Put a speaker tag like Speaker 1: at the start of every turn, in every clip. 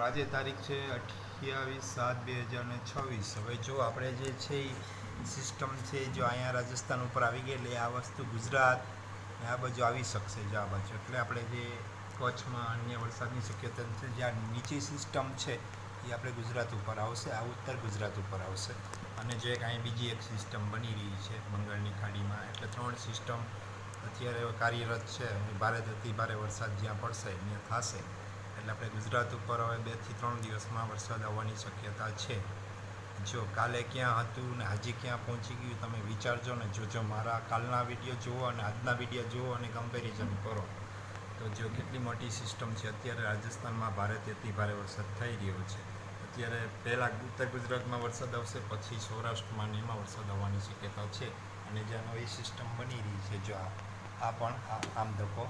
Speaker 1: મિત્રો આજે તારીખ છે 28/7/2026। હવે જો આપણે જે છે એ સિસ્ટમ છે જો અહીંયા રાજસ્થાન ઉપર આવી ગઈ એટલે આ વસ્તુ ગુજરાત ને આ બાજુ આવી શકશે જો આ બાજુ એટલે આપણે જે કચ્છમાં અન્ય વરસાદની શક્યતા છે જ્યાં નીચી સિસ્ટમ છે એ આપણે ગુજરાત ઉપર આવશે, આ ઉત્તર ગુજરાત ઉપર આવશે અને જે કાંઈ બીજી એક સિસ્ટમ બની રહી છે બંગાળની ખાડીમાં, એટલે 3 સિસ્ટમ અત્યારે કાર્યરત છે। ભારે અતિ ભારે વરસાદ જ્યાં પડશે ત્યાં થશે એટલે આપણે ગુજરાત ઉપર હવે 2 થી 3 દિવસમાં વરસાદ આવવાની શક્યતા છે। જો કાલે ક્યાં હતું ને હજી ક્યાં પહોંચી ગયું તમે વિચારજો ને જોજો, મારા કાલના વિડીયો જુઓ અને આજના વિડીયો જુઓ અને કમ્પેરિઝન કરો તો જો કેટલી મોટી સિસ્ટમ છે। અત્યારે રાજસ્થાનમાં ભારેથી અતિ ભારે વરસાદ થઈ રહ્યો છે। અત્યારે પહેલાં ઉત્તર ગુજરાતમાં વરસાદ આવશે, પછી સૌરાષ્ટ્રમાં એમાં વરસાદ આવવાની શક્યતા છે અને જ્યાં નવી સિસ્ટમ બની રહી છે જો આ પણ આમ ધક્કો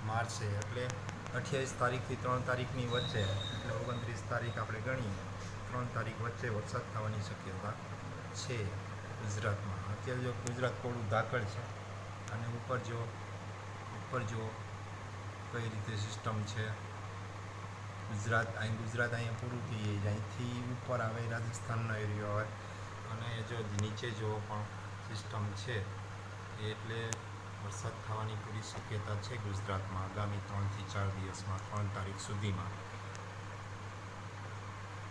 Speaker 1: મારશે એટલે 28 તારીખથી 3 તારીખની વચ્ચે એટલે 29 તારીખ આપણે ગણીએ 3 તારીખ વચ્ચે વરસાદ થવાની શક્યતા છે ગુજરાતમાં। અત્યારે જો ગુજરાત થોડું ધાકડ છે અને ઉપર જો કઈ રીતે સિસ્ટમ છે ગુજરાત અહીંયા પૂરું થઈ જાય, અહીંથી ઉપર આવે રાજસ્થાનનો એરિયો આવે અને જો નીચે જો પણ સિસ્ટમ છે એટલે વરસાદ થવાની પૂરી શક્યતા છે ગુજરાતમાં આગામી 3 થી 4 દિવસમાં, 3 તારીખ સુધીમાં।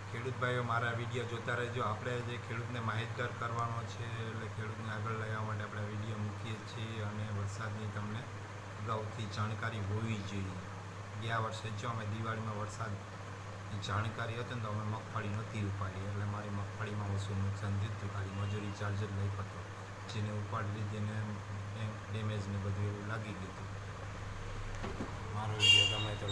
Speaker 1: ખેડૂત ભાઈઓ મારા વિડીયો જોતા રહેજો। આપણે જે ખેડૂતને માહિતગાર કરવાનો છે એટલે ખેડૂતને આગળ લાવવા માટે આપણે વિડીયો મૂકીએ છીએ અને વરસાદની તમને અગાઉથી જાણકારી હોવી જોઈએ। ગયા વર્ષે જો અમે દિવાળીમાં વરસાદની જાણકારી હતી ને તો અમે મગફળી નહોતી ઉપાડી એટલે મારી મગફળીમાં ઓછું નુકસાન થયું હતું, ખાલી મજૂરી ચાર્જ જ લઈ હતો, જેને ઉપાડી લીધી ને ડેમેજ ને બધું એવું લાગી ગયું હતું। મારો વિડીયો ગમે તો